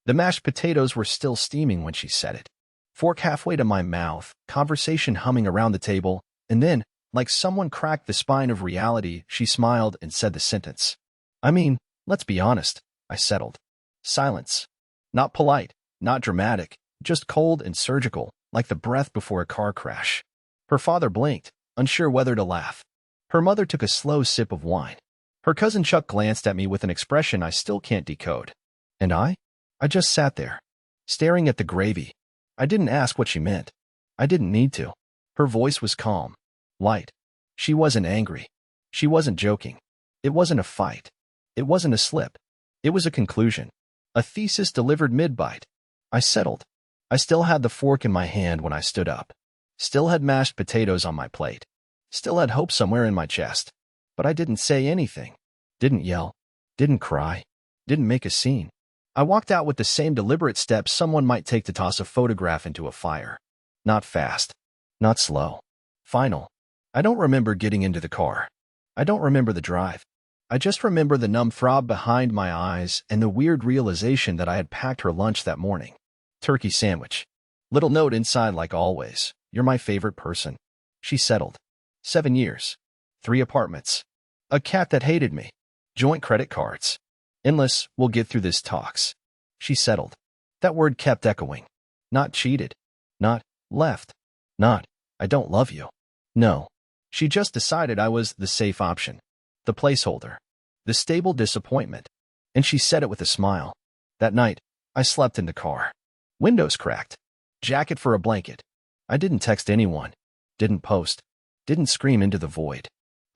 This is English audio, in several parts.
The mashed potatoes were still steaming when she said it. Fork halfway to my mouth, conversation humming around the table, and then, like someone cracked the spine of reality, she smiled and said the sentence. I mean, let's be honest, I settled. Silence. Not polite, not dramatic, just cold and surgical, like the breath before a car crash. Her father blinked, unsure whether to laugh. Her mother took a slow sip of wine. Her cousin Chuck glanced at me with an expression I still can't decode. And I just sat there, staring at the gravy. I didn't ask what she meant. I didn't need to. Her voice was calm, light. She wasn't angry. She wasn't joking. It wasn't a fight. It wasn't a slip. It was a conclusion. A thesis delivered mid-bite. I settled. I still had the fork in my hand when I stood up. Still had mashed potatoes on my plate. Still had hope somewhere in my chest. But I didn't say anything. Didn't yell. Didn't cry. Didn't make a scene. I walked out with the same deliberate steps someone might take to toss a photograph into a fire. Not fast. Not slow. Final. I don't remember getting into the car. I don't remember the drive. I just remember the numb throb behind my eyes and the weird realization that I had packed her lunch that morning. Turkey sandwich. Little note inside like always. You're my favorite person. She settled. 7 years. 3 apartments. A cat that hated me. Joint credit cards. Endless, we'll get through this talks. She settled. That word kept echoing. Not cheated. Not left. Not, I don't love you. No. She just decided I was the safe option. The placeholder. The stable disappointment. And she said it with a smile. That night, I slept in the car. Windows cracked. Jacket for a blanket. I didn't text anyone. Didn't post. Didn't scream into the void.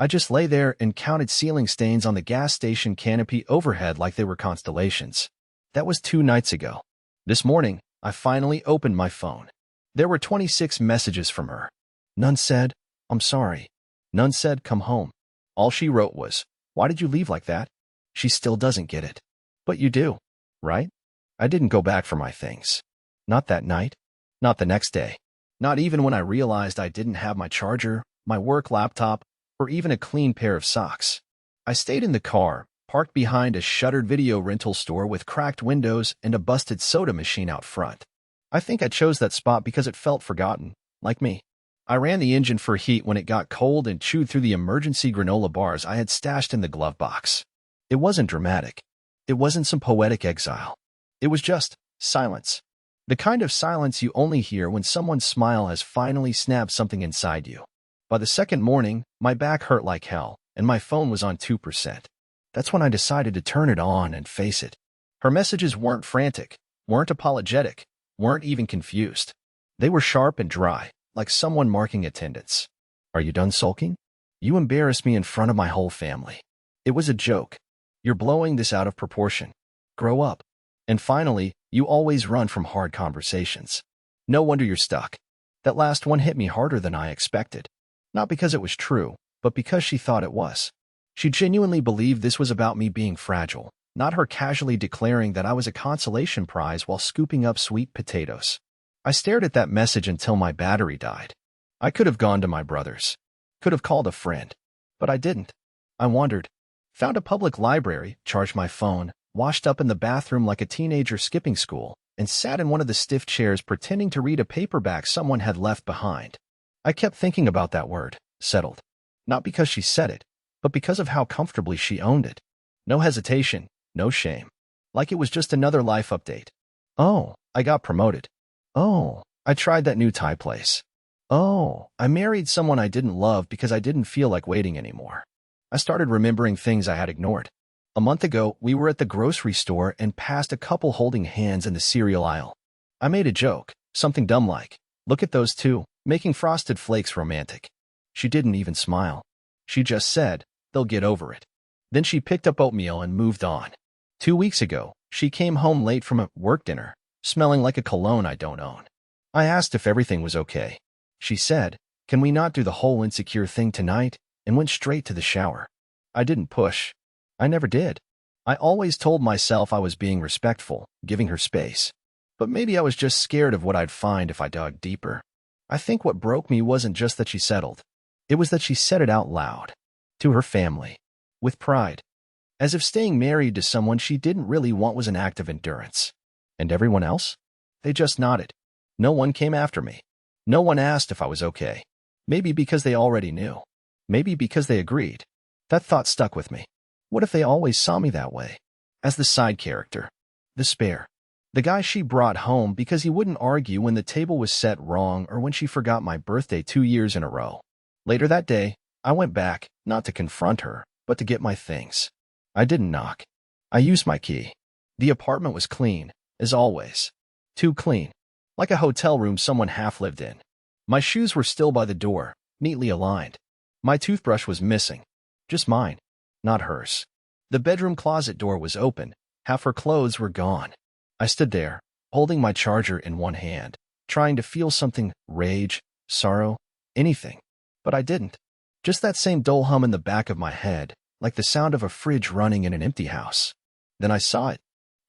I just lay there and counted ceiling stains on the gas station canopy overhead like they were constellations. That was 2 nights ago. This morning, I finally opened my phone. There were 26 messages from her. None said, I'm sorry. None said, come home. All she wrote was, why did you leave like that? She still doesn't get it. But you do, right? I didn't go back for my things. Not that night. Not the next day. Not even when I realized I didn't have my charger, my work laptop, or even a clean pair of socks. I stayed in the car, parked behind a shuttered video rental store with cracked windows and a busted soda machine out front. I think I chose that spot because it felt forgotten, like me. I ran the engine for heat when it got cold and chewed through the emergency granola bars I had stashed in the glove box. It wasn't dramatic. It wasn't some poetic exile. It was just silence. The kind of silence you only hear when someone's smile has finally snapped something inside you. By the second morning, my back hurt like hell, and my phone was on 2%. That's when I decided to turn it on and face it. Her messages weren't frantic, weren't apologetic, weren't even confused. They were sharp and dry, like someone marking attendance. Are you done sulking? You embarrassed me in front of my whole family. It was a joke. You're blowing this out of proportion. Grow up. And finally, you always run from hard conversations. No wonder you're stuck. That last one hit me harder than I expected. Not because it was true, but because she thought it was. She genuinely believed this was about me being fragile, not her casually declaring that I was a consolation prize while scooping up sweet potatoes. I stared at that message until my battery died. I could have gone to my brother's. Could have called a friend. But I didn't. I wandered. Found a public library, charged my phone, washed up in the bathroom like a teenager skipping school, and sat in one of the stiff chairs pretending to read a paperback someone had left behind. I kept thinking about that word, settled. Not because she said it, but because of how comfortably she owned it. No hesitation, no shame. Like it was just another life update. Oh, I got promoted. Oh, I tried that new Thai place. Oh, I married someone I didn't love because I didn't feel like waiting anymore. I started remembering things I had ignored. A month ago, we were at the grocery store and passed a couple holding hands in the cereal aisle. I made a joke, something dumb like, look at those two, making frosted flakes romantic. She didn't even smile. She just said, they'll get over it. Then she picked up oatmeal and moved on. 2 weeks ago, she came home late from a work dinner, smelling like a cologne I don't own. I asked if everything was okay. She said, can we not do the whole insecure thing tonight, and went straight to the shower. I didn't push. I never did. I always told myself I was being respectful, giving her space. But maybe I was just scared of what I'd find if I dug deeper. I think what broke me wasn't just that she settled. It was that she said it out loud. To her family. With pride. As if staying married to someone she didn't really want was an act of endurance. And everyone else? They just nodded. No one came after me. No one asked if I was okay. Maybe because they already knew. Maybe because they agreed. That thought stuck with me. What if they always saw me that way? As the side character. The spare. The guy she brought home because he wouldn't argue when the table was set wrong or when she forgot my birthday 2 years in a row. Later that day, I went back, not to confront her, but to get my things. I didn't knock. I used my key. The apartment was clean, as always. Too clean. Like a hotel room someone half lived in. My shoes were still by the door, neatly aligned. My toothbrush was missing. Just mine, not hers. The bedroom closet door was open. Half her clothes were gone. I stood there, holding my charger in one hand, trying to feel something, rage, sorrow, anything. But I didn't. Just that same dull hum in the back of my head, like the sound of a fridge running in an empty house. Then I saw it.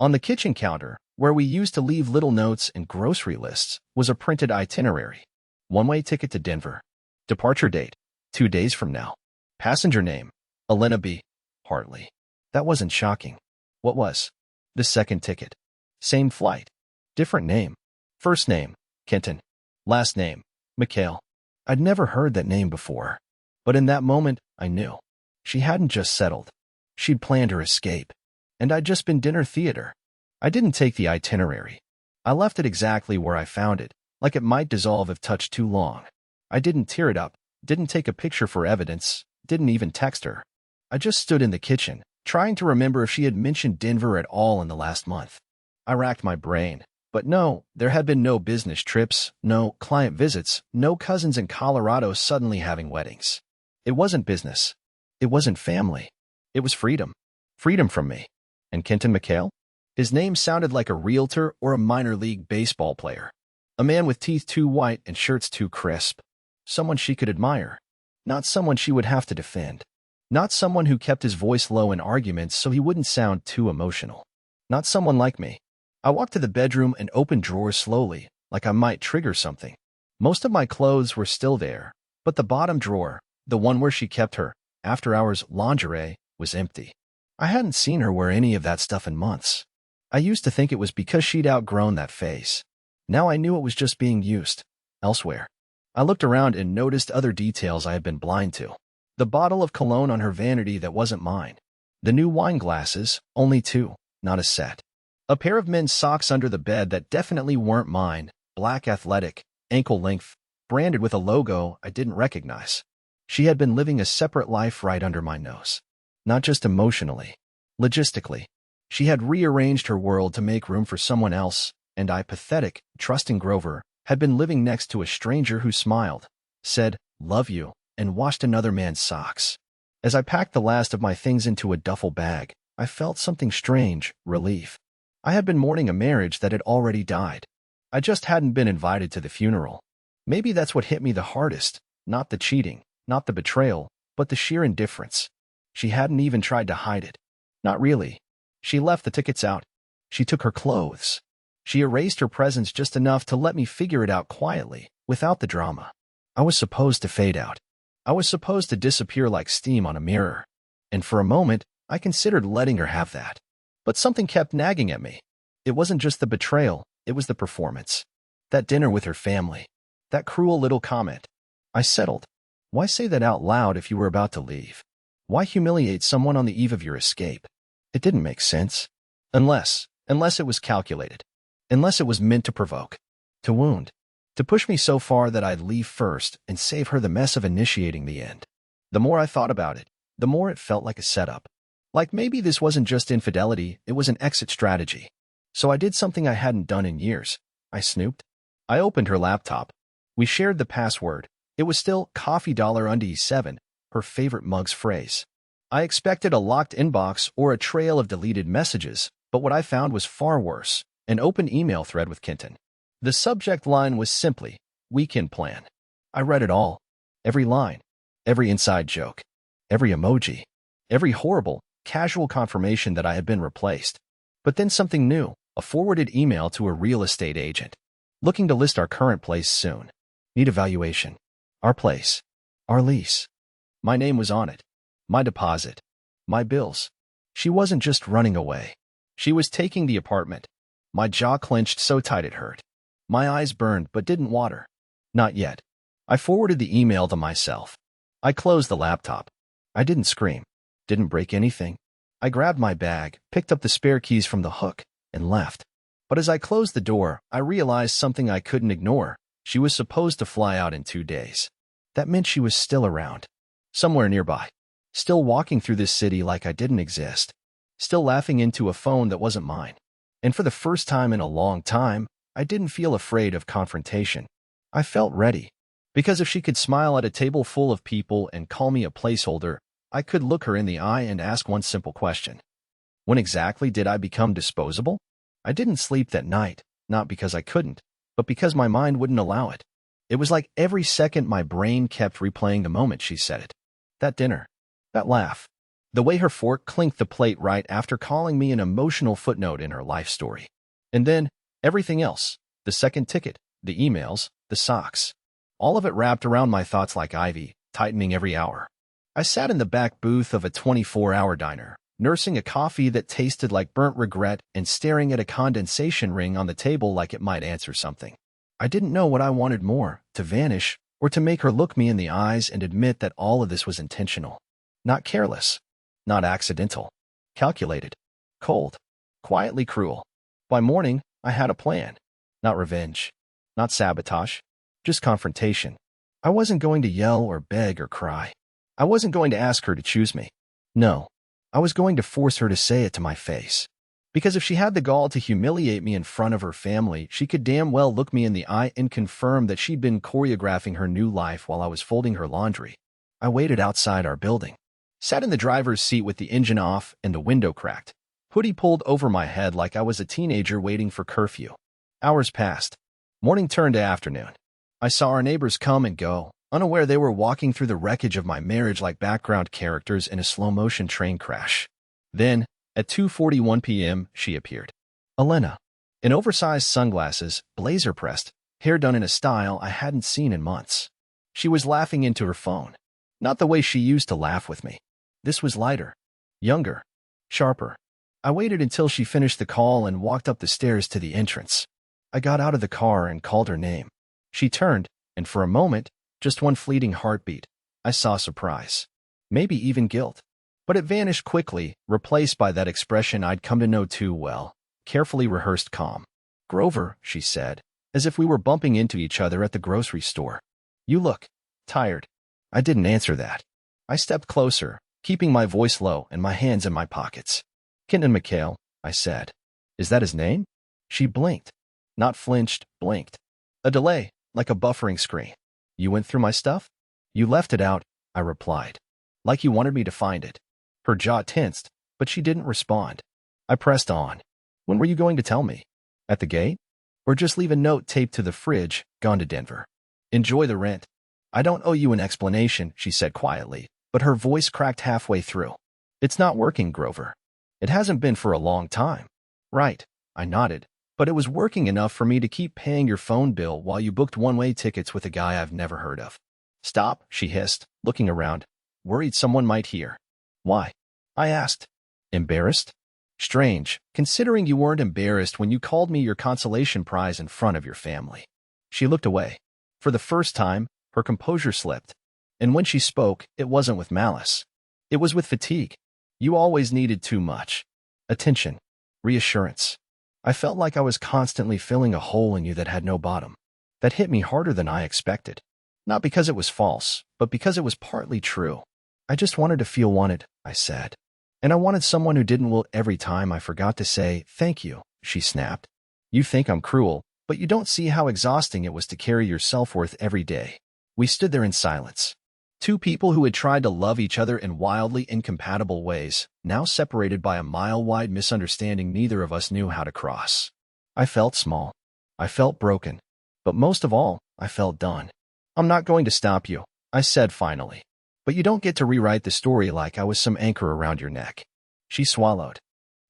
On the kitchen counter, where we used to leave little notes and grocery lists, was a printed itinerary. One-way ticket to Denver. Departure date, 2 days from now. Passenger name, Elena B. Hartley. That wasn't shocking. What was? The second ticket. Same flight. Different name. First name, Kenton. Last name, Mikhail. I'd never heard that name before. But in that moment, I knew. She hadn't just settled. She'd planned her escape. And I'd just been dinner theater. I didn't take the itinerary. I left it exactly where I found it, like it might dissolve if touched too long. I didn't tear it up, didn't take a picture for evidence, didn't even text her. I just stood in the kitchen, trying to remember if she had mentioned Denver at all in the last month. I racked my brain, but no, there had been no business trips, no client visits, no cousins in Colorado suddenly having weddings. It wasn't business. It wasn't family. It was freedom. Freedom from me. And Kenton Mikhail? His name sounded like a realtor or a minor league baseball player. A man with teeth too white and shirts too crisp. Someone she could admire. Not someone she would have to defend. Not someone who kept his voice low in arguments so he wouldn't sound too emotional. Not someone like me. I walked to the bedroom and opened drawers slowly, like I might trigger something. Most of my clothes were still there, but the bottom drawer, the one where she kept her after-hours lingerie, was empty. I hadn't seen her wear any of that stuff in months. I used to think it was because she'd outgrown that phase. Now I knew it was just being used. Elsewhere. I looked around and noticed other details I had been blind to. The bottle of cologne on her vanity that wasn't mine. The new wine glasses, only 2, not a set. A pair of men's socks under the bed that definitely weren't mine, black athletic, ankle-length, branded with a logo I didn't recognize. She had been living a separate life right under my nose. Not just emotionally. Logistically. She had rearranged her world to make room for someone else, and I, pathetic, trusting Grover, had been living next to a stranger who smiled, said, "Love you," and washed another man's socks. As I packed the last of my things into a duffel bag, I felt something strange, relief. I had been mourning a marriage that had already died. I just hadn't been invited to the funeral. Maybe that's what hit me the hardest, not the cheating, not the betrayal, but the sheer indifference. She hadn't even tried to hide it. Not really. She left the tickets out. She took her clothes. She erased her presence just enough to let me figure it out quietly, without the drama. I was supposed to fade out. I was supposed to disappear like steam on a mirror. And for a moment, I considered letting her have that. But something kept nagging at me. It wasn't just the betrayal, it was the performance. That dinner with her family. That cruel little comment. I settled. Why say that out loud if you were about to leave? Why humiliate someone on the eve of your escape? It didn't make sense. Unless it was calculated. Unless it was meant to provoke. To wound. To push me so far that I'd leave first and save her the mess of initiating the end. The more I thought about it, the more it felt like a setup. Like maybe this wasn't just infidelity, it was an exit strategy. So I did something I hadn't done in years. I snooped. I opened her laptop. We shared the password. It was still Coffee Undies 7, her favorite mug's phrase. I expected a locked inbox or a trail of deleted messages, but what I found was far worse, an open email thread with Kenton. The subject line was simply, "Weekend plan." I read it all. Every line. Every inside joke. Every emoji. Every horrible, casual confirmation that I had been replaced. But then something new, a forwarded email to a real estate agent. Looking to list our current place soon. Need evaluation. Our place. Our lease. My name was on it. My deposit. My bills. She wasn't just running away. She was taking the apartment. My jaw clenched so tight it hurt. My eyes burned but didn't water. Not yet. I forwarded the email to myself. I closed the laptop. I didn't scream. Didn't break anything. I grabbed my bag, picked up the spare keys from the hook, and left. But as I closed the door, I realized something I couldn't ignore. She was supposed to fly out in 2 days. That meant she was still around. Somewhere nearby. Still walking through this city like I didn't exist. Still laughing into a phone that wasn't mine. And for the first time in a long time, I didn't feel afraid of confrontation. I felt ready. Because if she could smile at a table full of people and call me a placeholder, I could look her in the eye and ask one simple question. When exactly did I become disposable? I didn't sleep that night, not because I couldn't, but because my mind wouldn't allow it. It was like every second my brain kept replaying the moment she said it. That dinner. That laugh. The way her fork clinked the plate right after calling me an emotional footnote in her life story. And then, everything else. The second ticket, the emails, the socks. All of it wrapped around my thoughts like ivy, tightening every hour. I sat in the back booth of a 24-hour diner, nursing a coffee that tasted like burnt regret and staring at a condensation ring on the table like it might answer something. I didn't know what I wanted more, to vanish, or to make her look me in the eyes and admit that all of this was intentional. Not careless. Not accidental. Calculated. Cold. Quietly cruel. By morning, I had a plan. Not revenge. Not sabotage. Just confrontation. I wasn't going to yell or beg or cry. I wasn't going to ask her to choose me. No. I was going to force her to say it to my face. Because if she had the gall to humiliate me in front of her family, she could damn well look me in the eye and confirm that she'd been choreographing her new life while I was folding her laundry. I waited outside our building. Sat in the driver's seat with the engine off and the window cracked. Hoodie pulled over my head like I was a teenager waiting for curfew. Hours passed. Morning turned to afternoon. I saw our neighbors come and go, unaware they were walking through the wreckage of my marriage like background characters in a slow-motion train crash. Then, at 2:41 p.m., she appeared. Elena. In oversized sunglasses, blazer-pressed, hair done in a style I hadn't seen in months. She was laughing into her phone. Not the way she used to laugh with me. This was lighter. Younger. Sharper. I waited until she finished the call and walked up the stairs to the entrance. I got out of the car and called her name. She turned, and for a moment, just one fleeting heartbeat, I saw surprise. Maybe even guilt. But it vanished quickly, replaced by that expression I'd come to know too well, carefully rehearsed calm. Grover, she said, as if we were bumping into each other at the grocery store. You look tired. I didn't answer that. I stepped closer, keeping my voice low and my hands in my pockets. Kenton McHale, I said. Is that his name? She blinked. Not flinched, blinked. A delay, like a buffering screen. You went through my stuff? You left it out, I replied. Like you wanted me to find it. Her jaw tensed, but she didn't respond. I pressed on. When were you going to tell me? At the gate? Or just leave a note taped to the fridge, gone to Denver? Enjoy the rent. I don't owe you an explanation, she said quietly, but her voice cracked halfway through. It's not working, Grover. It hasn't been for a long time. Right, I nodded, but it was working enough for me to keep paying your phone bill while you booked one-way tickets with a guy I've never heard of. Stop, she hissed, looking around, worried someone might hear. Why? I asked. Embarrassed? Strange, considering you weren't embarrassed when you called me your consolation prize in front of your family. She looked away. For the first time, her composure slipped. And when she spoke, it wasn't with malice. It was with fatigue. You always needed too much. Attention. Reassurance. I felt like I was constantly filling a hole in you that had no bottom. That hit me harder than I expected. Not because it was false, but because it was partly true. I just wanted to feel wanted, I said. And I wanted someone who didn't will every time I forgot to say, thank you, she snapped. You think I'm cruel, but you don't see how exhausting it was to carry your self-worth every day. We stood there in silence. Two people who had tried to love each other in wildly incompatible ways, now separated by a mile-wide misunderstanding neither of us knew how to cross. I felt small. I felt broken. But most of all, I felt done. I'm not going to stop you, I said finally. But you don't get to rewrite the story like I was some anchor around your neck. She swallowed.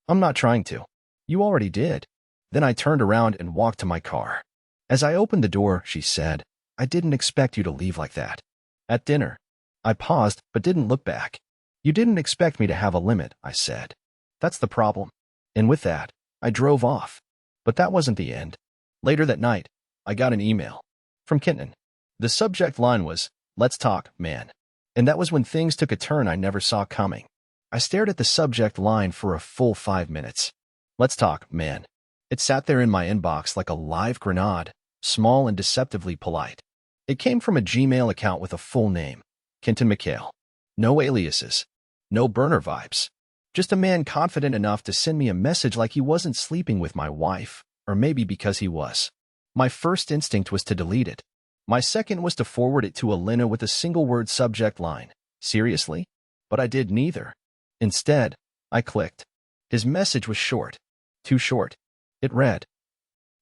I'm not trying to. You already did. Then I turned around and walked to my car. As I opened the door, she said, I didn't expect you to leave like that. At dinner. I paused, but didn't look back. You didn't expect me to have a limit, I said. That's the problem. And with that, I drove off. But that wasn't the end. Later that night, I got an email from Kenton. The subject line was, "Let's talk, man." And that was when things took a turn I never saw coming. I stared at the subject line for a full 5 minutes. "Let's talk, man." It sat there in my inbox like a live grenade, small and deceptively polite. It came from a Gmail account with a full name, Kenton McHale. No aliases. No burner vibes. Just a man confident enough to send me a message like he wasn't sleeping with my wife, or maybe because he was. My first instinct was to delete it. My second was to forward it to Elena with a single-word subject line. Seriously? But I did neither. Instead, I clicked. His message was short. Too short. It read,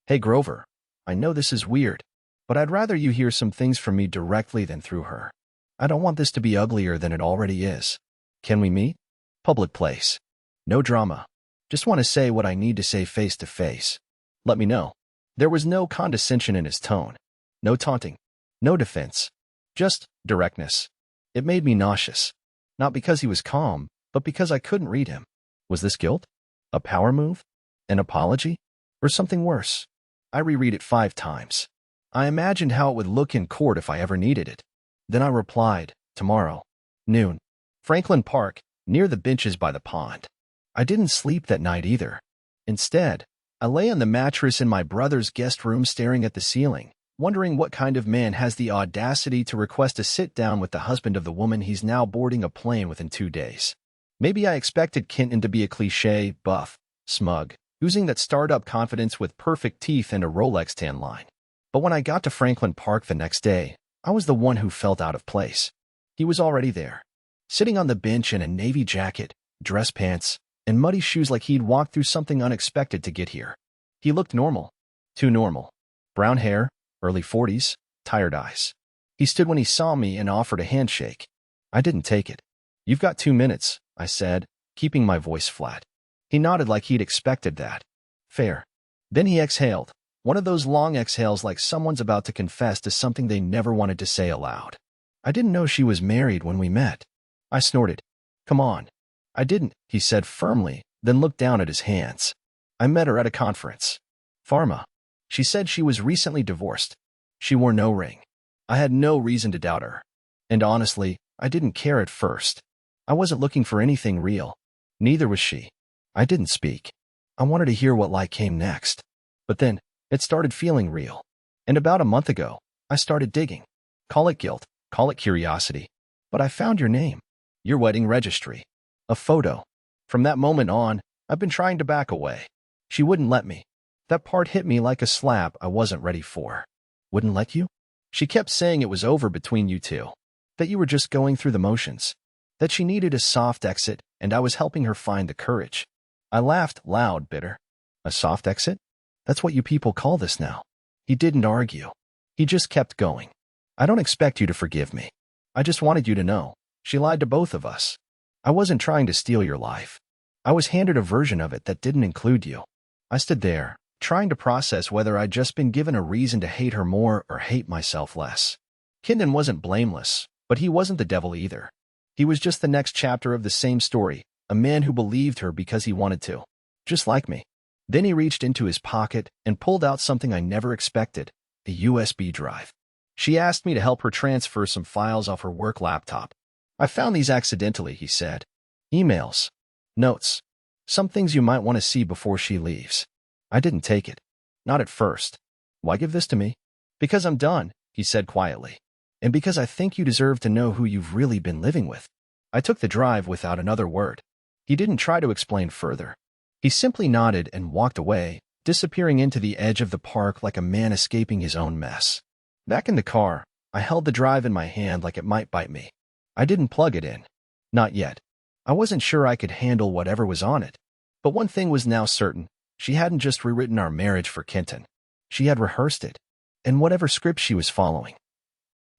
"Hey Grover, I know this is weird, but I'd rather you hear some things from me directly than through her. I don't want this to be uglier than it already is. Can we meet? Public place. No drama. Just want to say what I need to say face to face. Let me know." There was no condescension in his tone. No taunting. No defense. Just directness. It made me nauseous. Not because he was calm, but because I couldn't read him. Was this guilt? A power move? An apology? Or something worse? I reread it 5 times. I imagined how it would look in court if I ever needed it. Then I replied, "Tomorrow, noon. Franklin Park, near the benches by the pond." I didn't sleep that night either. Instead, I lay on the mattress in my brother's guest room staring at the ceiling, wondering what kind of man has the audacity to request a sit-down with the husband of the woman he's now boarding a plane with in 2 days. Maybe I expected Kenton to be a cliché, buff, smug, oozing that startup confidence with perfect teeth and a Rolex tan line. But when I got to Franklin Park the next day, I was the one who felt out of place. He was already there, sitting on the bench in a navy jacket, dress pants, and muddy shoes like he'd walked through something unexpected to get here. He looked normal. Too normal. Brown hair, early 40s, tired eyes. He stood when he saw me and offered a handshake. I didn't take it. "You've got 2 minutes, I said, keeping my voice flat. He nodded like he'd expected that. Fair. Then he exhaled, one of those long exhales like someone's about to confess to something they never wanted to say aloud. "I didn't know she was married when we met." I snorted. "Come on." "I didn't," he said firmly, then looked down at his hands. "I met her at a conference. Pharma. She said she was recently divorced. She wore no ring." I had no reason to doubt her. And honestly, I didn't care at first. I wasn't looking for anything real. Neither was she. I didn't speak. I wanted to hear what lie came next. But then, it started feeling real. And about a month ago, I started digging. Call it guilt, call it curiosity. But I found your name. Your wedding registry. A photo. From that moment on, I've been trying to back away. She wouldn't let me. That part hit me like a slap I wasn't ready for. Wouldn't let you? She kept saying it was over between you two. That you were just going through the motions. That she needed a soft exit, and I was helping her find the courage. I laughed loud, bitter. A soft exit? That's what you people call this now. He didn't argue. He just kept going. I don't expect you to forgive me. I just wanted you to know. She lied to both of us. I wasn't trying to steal your life. I was handed a version of it that didn't include you. I stood there, trying to process whether I'd just been given a reason to hate her more or hate myself less. Kenton wasn't blameless, but he wasn't the devil either. He was just the next chapter of the same story, a man who believed her because he wanted to. Just like me. Then he reached into his pocket and pulled out something I never expected, a USB drive. She asked me to help her transfer some files off her work laptop. "I found these accidentally," he said. "Emails. Notes. Some things you might want to see before she leaves." I didn't take it. Not at first. "Why give this to me?" "Because I'm done," he said quietly. "And because I think you deserve to know who you've really been living with." I took the drive without another word. He didn't try to explain further. He simply nodded and walked away, disappearing into the edge of the park like a man escaping his own mess. Back in the car, I held the drive in my hand like it might bite me. I didn't plug it in. Not yet. I wasn't sure I could handle whatever was on it. But one thing was now certain. She hadn't just rewritten our marriage for Kenton. She had rehearsed it. And whatever script she was following.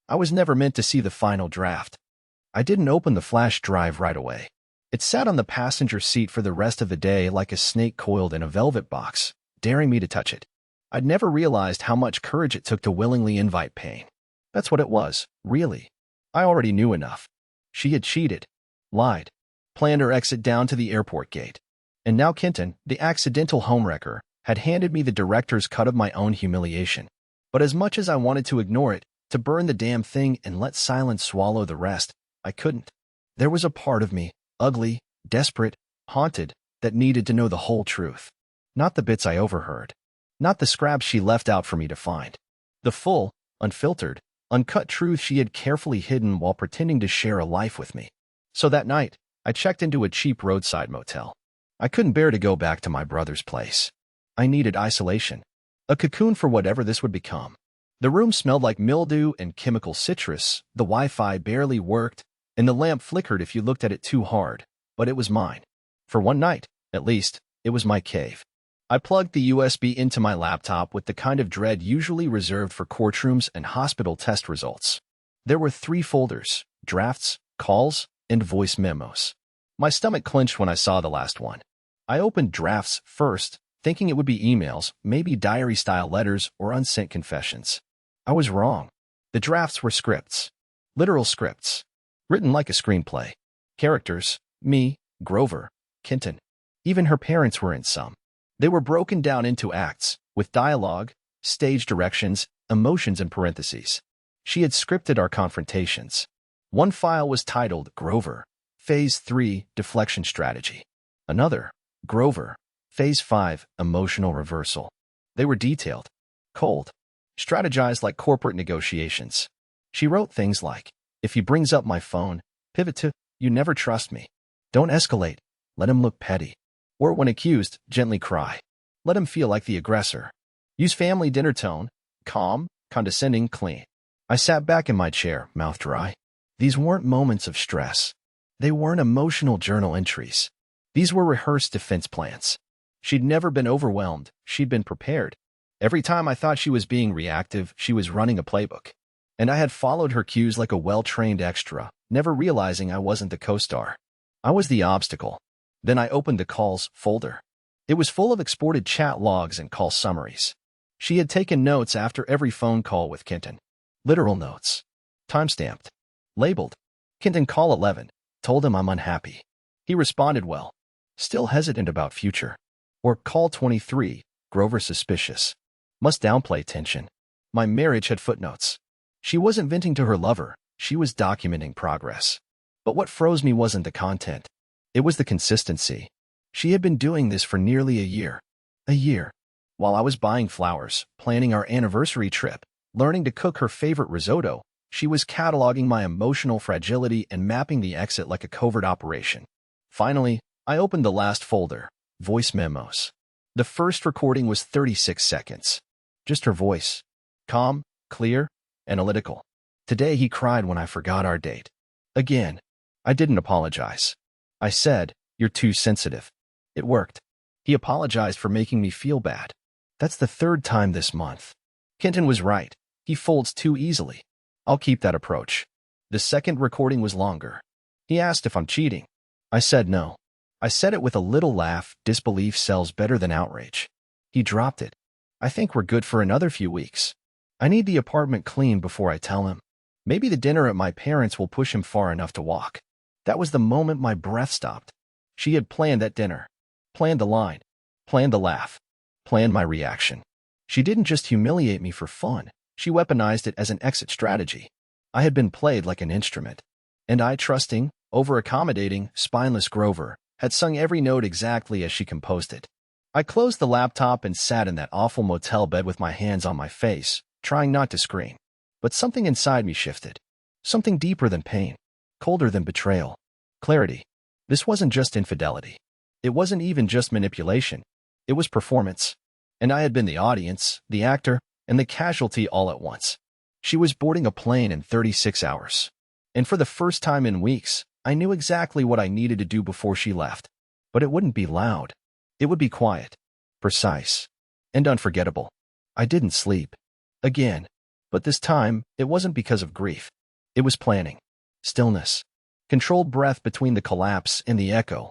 I was never meant to see the final draft. I didn't open the flash drive right away. It sat on the passenger seat for the rest of the day like a snake coiled in a velvet box, daring me to touch it. I'd never realized how much courage it took to willingly invite pain. That's what it was, really. I already knew enough. She had cheated, lied, planned her exit down to the airport gate. And now Kenton, the accidental homewrecker, had handed me the director's cut of my own humiliation. But as much as I wanted to ignore it, to burn the damn thing and let silence swallow the rest, I couldn't. There was a part of me, ugly, desperate, haunted, that needed to know the whole truth. Not the bits I overheard. Not the scraps she left out for me to find. The full, unfiltered, uncut truth she had carefully hidden while pretending to share a life with me. So that night, I checked into a cheap roadside motel. I couldn't bear to go back to my brother's place. I needed isolation. A cocoon for whatever this would become. The room smelled like mildew and chemical citrus, the Wi-Fi barely worked, and the lamp flickered if you looked at it too hard. But it was mine. For one night, at least, it was my cave. I plugged the USB into my laptop with the kind of dread usually reserved for courtrooms and hospital test results. There were 3 folders: drafts, calls, and voice memos. My stomach clenched when I saw the last one. I opened drafts first, thinking it would be emails, maybe diary-style letters or unsent confessions. I was wrong. The drafts were scripts. Literal scripts. Written like a screenplay. Characters: me, Grover, Kenton. Even her parents were in some. They were broken down into acts, with dialogue, stage directions, emotions in parentheses. She had scripted our confrontations. One file was titled Grover, Phase 3, Deflection Strategy. Another, Grover, Phase 5, Emotional Reversal. They were detailed, cold, strategized like corporate negotiations. She wrote things like, if he brings up my phone, pivot to, you never trust me. Don't escalate. Let him look petty. Or when accused, gently cry. Let him feel like the aggressor. Use family dinner tone, calm, condescending, clean. I sat back in my chair, mouth dry. These weren't moments of stress. They weren't emotional journal entries. These were rehearsed defense plans. She'd never been overwhelmed. She'd been prepared. Every time I thought she was being reactive, she was running a playbook. And I had followed her cues like a well-trained extra, never realizing I wasn't the co-star. I was the obstacle. Then I opened the calls folder. It was full of exported chat logs and call summaries. She had taken notes after every phone call with Kenton. Literal notes. Timestamped. Labeled. Kenton call 11. Told him I'm unhappy. He responded well. Still hesitant about future. Or call 23. Grover suspicious. Must downplay tension. My marriage had footnotes. She wasn't venting to her lover. She was documenting progress. But what froze me wasn't the content. It was the consistency. She had been doing this for nearly a year. A year. While I was buying flowers, planning our anniversary trip, learning to cook her favorite risotto, she was cataloging my emotional fragility and mapping the exit like a covert operation. Finally, I opened the last folder, voice memos. The first recording was 36 seconds. Just her voice. Calm, clear, analytical. Today he cried when I forgot our date. Again. I didn't apologize. I said, you're too sensitive. It worked. He apologized for making me feel bad. That's the 3rd time this month. Kenton was right. He folds too easily. I'll keep that approach. The second recording was longer. He asked if I'm cheating. I said no. I said it with a little laugh. Disbelief sells better than outrage. He dropped it. I think we're good for another few weeks. I need the apartment clean before I tell him. Maybe the dinner at my parents' will push him far enough to walk. That was the moment my breath stopped. She had planned that dinner. Planned the line. Planned the laugh. Planned my reaction. She didn't just humiliate me for fun. She weaponized it as an exit strategy. I had been played like an instrument. And I, trusting, over-accommodating, spineless Grover, had sung every note exactly as she composed it. I closed the laptop and sat in that awful motel bed with my hands on my face, trying not to scream. But something inside me shifted. Something deeper than pain. Colder than betrayal. Clarity. This wasn't just infidelity. It wasn't even just manipulation. It was performance. And I had been the audience, the actor, and the casualty all at once. She was boarding a plane in 36 hours. And for the first time in weeks, I knew exactly what I needed to do before she left. But it wouldn't be loud. It would be quiet, precise, and unforgettable. I didn't sleep. Again. But this time, it wasn't because of grief. It was planning. Stillness. Controlled breath between the collapse and the echo.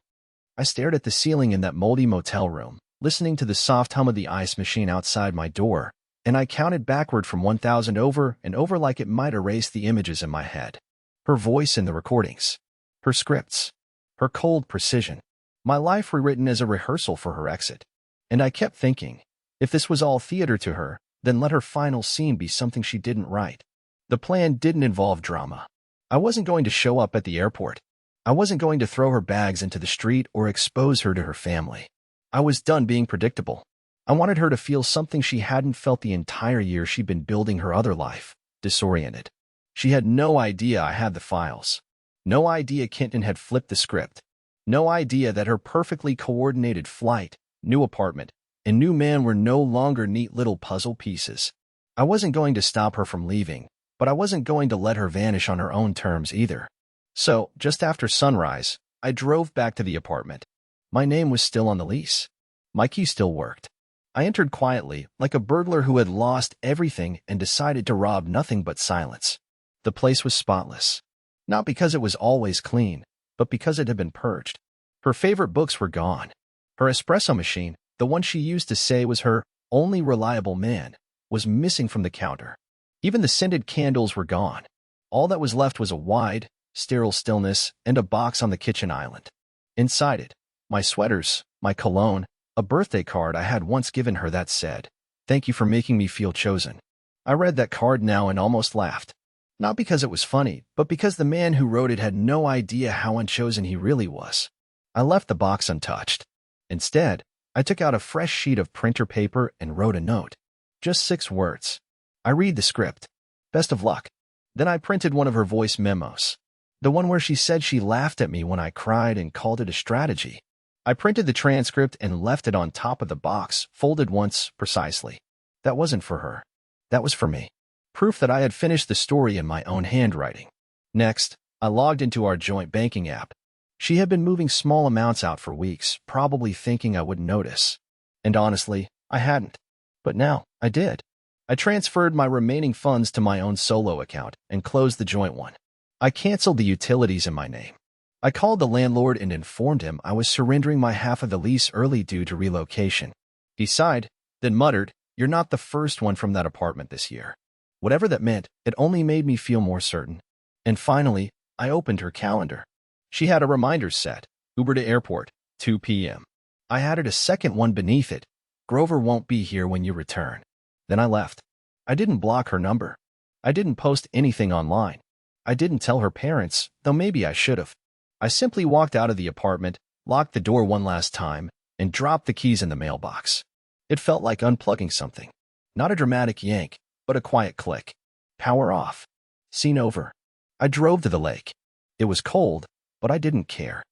I stared at the ceiling in that moldy motel room, listening to the soft hum of the ice machine outside my door, and I counted backward from 1,000 over and over like it might erase the images in my head. Her voice in the recordings. Her scripts. Her cold precision. My life rewritten as a rehearsal for her exit. And I kept thinking, If this was all theater to her, then let her final scene be something she didn't write. The plan didn't involve drama. I wasn't going to show up at the airport. I wasn't going to throw her bags into the street or expose her to her family. I was done being predictable. I wanted her to feel something she hadn't felt the entire year she'd been building her other life, disoriented. She had no idea I had the files. No idea Kenton had flipped the script. No idea that her perfectly coordinated flight, new apartment, and new man were no longer neat little puzzle pieces. I wasn't going to stop her from leaving, but I wasn't going to let her vanish on her own terms either. So, just after sunrise, I drove back to the apartment. My name was still on the lease. My key still worked. I entered quietly, like a burglar who had lost everything and decided to rob nothing but silence. The place was spotless. Not because it was always clean, but because it had been purged. Her favorite books were gone. Her espresso machine, the one she used to say was her only reliable man, was missing from the counter. Even the scented candles were gone. All that was left was a wide, sterile stillness and a box on the kitchen island. Inside it, my sweaters, my cologne, a birthday card I had once given her that said, "Thank you for making me feel chosen." I read that card now and almost laughed. Not because it was funny, but because the man who wrote it had no idea how unchosen he really was. I left the box untouched. Instead, I took out a fresh sheet of printer paper and wrote a note. Just 6 words. I read the script. Best of luck. Then I printed one of her voice memos. The one where she said she laughed at me when I cried and called it a strategy. I printed the transcript and left it on top of the box, folded once, precisely. That wasn't for her. That was for me. Proof that I had finished the story in my own handwriting. Next, I logged into our joint banking app. She had been moving small amounts out for weeks, probably thinking I wouldn't notice. And honestly, I hadn't. But now, I did. I transferred my remaining funds to my own solo account and closed the joint one. I canceled the utilities in my name. I called the landlord and informed him I was surrendering my half of the lease early due to relocation. He sighed, then muttered, "You're not the first one from that apartment this year." Whatever that meant, it only made me feel more certain. And finally, I opened her calendar. She had a reminder set, Uber to airport, 2 p.m. I added a second one beneath it, "Grover won't be here when you return." Then I left. I didn't block her number. I didn't post anything online. I didn't tell her parents, though maybe I should have. I simply walked out of the apartment, locked the door one last time, and dropped the keys in the mailbox. It felt like unplugging something. Not a dramatic yank, but a quiet click. Power off. Scene over. I drove to the lake. It was cold, but I didn't care.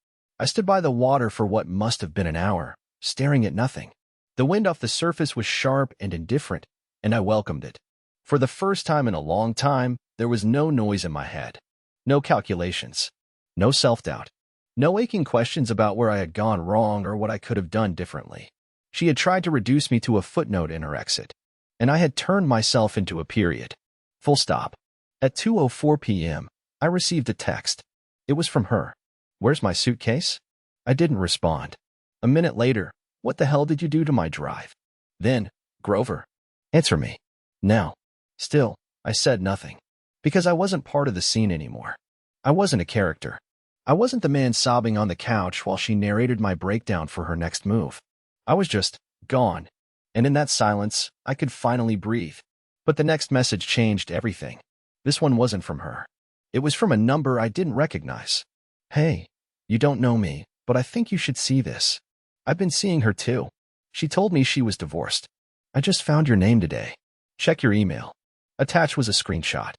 I stood by the water for what must have been an hour, staring at nothing. The wind off the surface was sharp and indifferent, and I welcomed it. For the first time in a long time, there was no noise in my head. No calculations. No self-doubt. No aching questions about where I had gone wrong or what I could have done differently. She had tried to reduce me to a footnote in her exit, and I had turned myself into a period. Full stop. At 2:04 p.m., I received a text. It was from her. "Where's my suitcase?" I didn't respond. A minute later, "What the hell did you do to my drive?" Then, "Grover. Answer me. Now." Still, I said nothing. Because I wasn't part of the scene anymore. I wasn't a character. I wasn't the man sobbing on the couch while she narrated my breakdown for her next move. I was just gone. And in that silence, I could finally breathe. But the next message changed everything. This one wasn't from her. It was from a number I didn't recognize. "Hey, you don't know me, but I think you should see this. I've been seeing her too. She told me she was divorced. I just found your name today. Check your email." Attached was a screenshot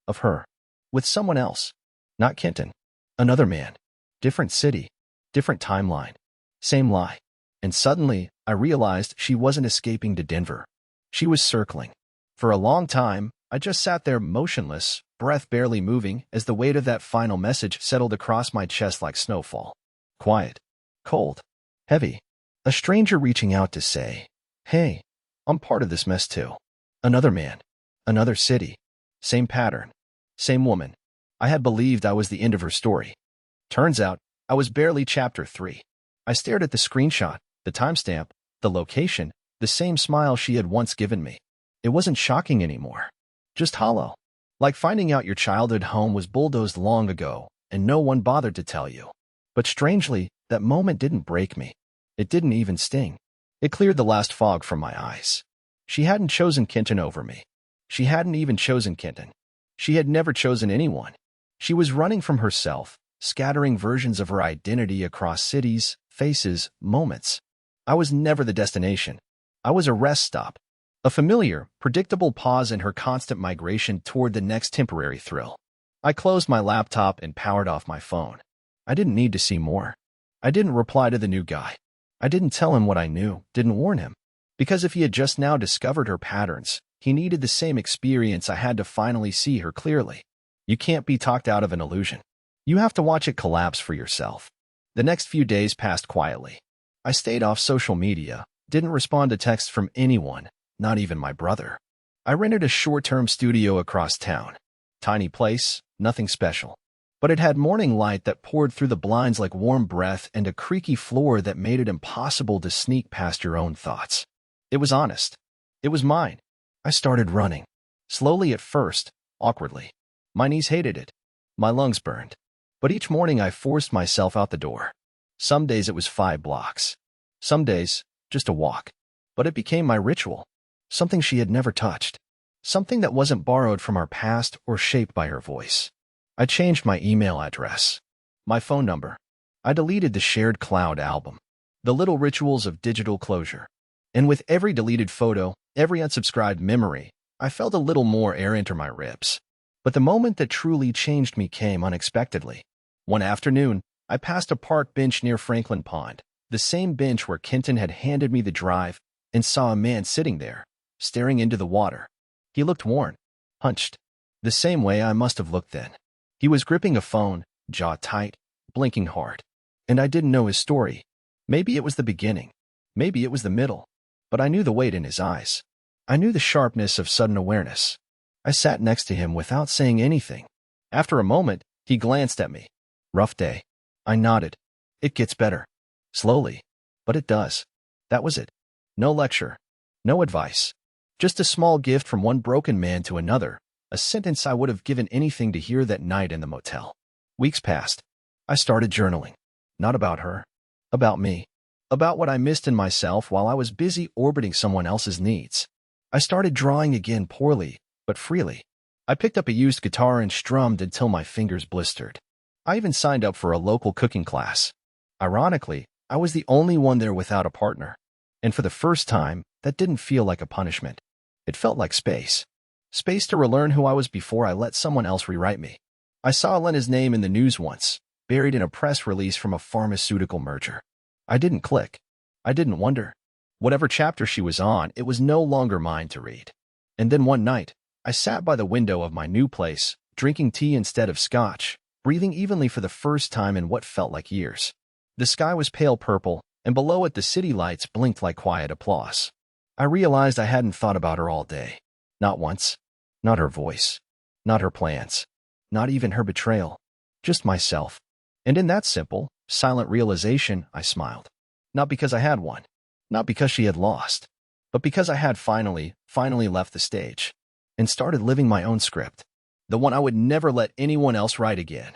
of her with someone else. Not Kenton. Another man. Different city. Different timeline. Same lie. And suddenly, I realized she wasn't escaping to Denver. She was circling. For a long time, I just sat there motionless, breath barely moving as the weight of that final message settled across my chest like snowfall. Quiet. Cold. Heavy. A stranger reaching out to say, "Hey, I'm part of this mess too." Another man. Another city. Same pattern. Same woman. I had believed I was the end of her story. Turns out, I was barely chapter 3. I stared at the screenshot, the timestamp, the location, the same smile she had once given me. It wasn't shocking anymore. Just hollow. Like finding out your childhood home was bulldozed long ago, and no one bothered to tell you. But strangely, that moment didn't break me. It didn't even sting. It cleared the last fog from my eyes. She hadn't chosen Kenton over me. She hadn't even chosen Kenton. She had never chosen anyone. She was running from herself, scattering versions of her identity across cities, faces, moments. I was never the destination. I was a rest stop, a familiar, predictable pause in her constant migration toward the next temporary thrill. I closed my laptop and powered off my phone. I didn't need to see more. I didn't reply to the new guy. I didn't tell him what I knew, didn't warn him. Because if he had just now discovered her patterns, he needed the same experience I had to finally see her clearly. You can't be talked out of an illusion. You have to watch it collapse for yourself. The next few days passed quietly. I stayed off social media, didn't respond to texts from anyone, not even my brother. I rented a short-term studio across town. Tiny place, nothing special. But it had morning light that poured through the blinds like warm breath and a creaky floor that made it impossible to sneak past your own thoughts. It was honest. It was mine. I started running. Slowly at first, awkwardly. My knees hated it. My lungs burned. But each morning I forced myself out the door. Some days it was 5 blocks. Some days, just a walk. But it became my ritual. Something she had never touched. Something that wasn't borrowed from our past or shaped by her voice. I changed my email address. My phone number. I deleted the shared cloud album. The little rituals of digital closure. And with every deleted photo, every unsubscribed memory, I felt a little more air enter my ribs. But the moment that truly changed me came unexpectedly. One afternoon, I passed a park bench near Franklin Pond, the same bench where Kenton had handed me the drive, and saw a man sitting there, staring into the water. He looked worn, hunched, the same way I must have looked then. He was gripping a phone, jaw tight, blinking hard. And I didn't know his story. Maybe it was the beginning. Maybe it was the middle. But I knew the weight in his eyes. I knew the sharpness of sudden awareness. I sat next to him without saying anything. After a moment, he glanced at me. Rough day. I nodded. It gets better. Slowly. But it does. That was it. No lecture. No advice. Just a small gift from one broken man to another. A sentence I would have given anything to hear that night in the motel. Weeks passed. I started journaling. Not about her. About me. About what I missed in myself while I was busy orbiting someone else's needs. I started drawing again poorly, but freely. I picked up a used guitar and strummed until my fingers blistered. I even signed up for a local cooking class. Ironically, I was the only one there without a partner. And for the first time, that didn't feel like a punishment. It felt like space. Space to relearn who I was before I let someone else rewrite me. I saw Elena's name in the news once, buried in a press release from a pharmaceutical merger. I didn't click. I didn't wonder. Whatever chapter she was on, it was no longer mine to read. And then one night, I sat by the window of my new place, drinking tea instead of scotch, breathing evenly for the first time in what felt like years. The sky was pale purple, and below it the city lights blinked like quiet applause. I realized I hadn't thought about her all day. Not once. Not her voice. Not her plans. Not even her betrayal. Just myself. And in that simple, silent realization, I smiled. Not because I had one. Not because she had lost. But because I had finally left the stage. And started living my own script. The one I would never let anyone else write again.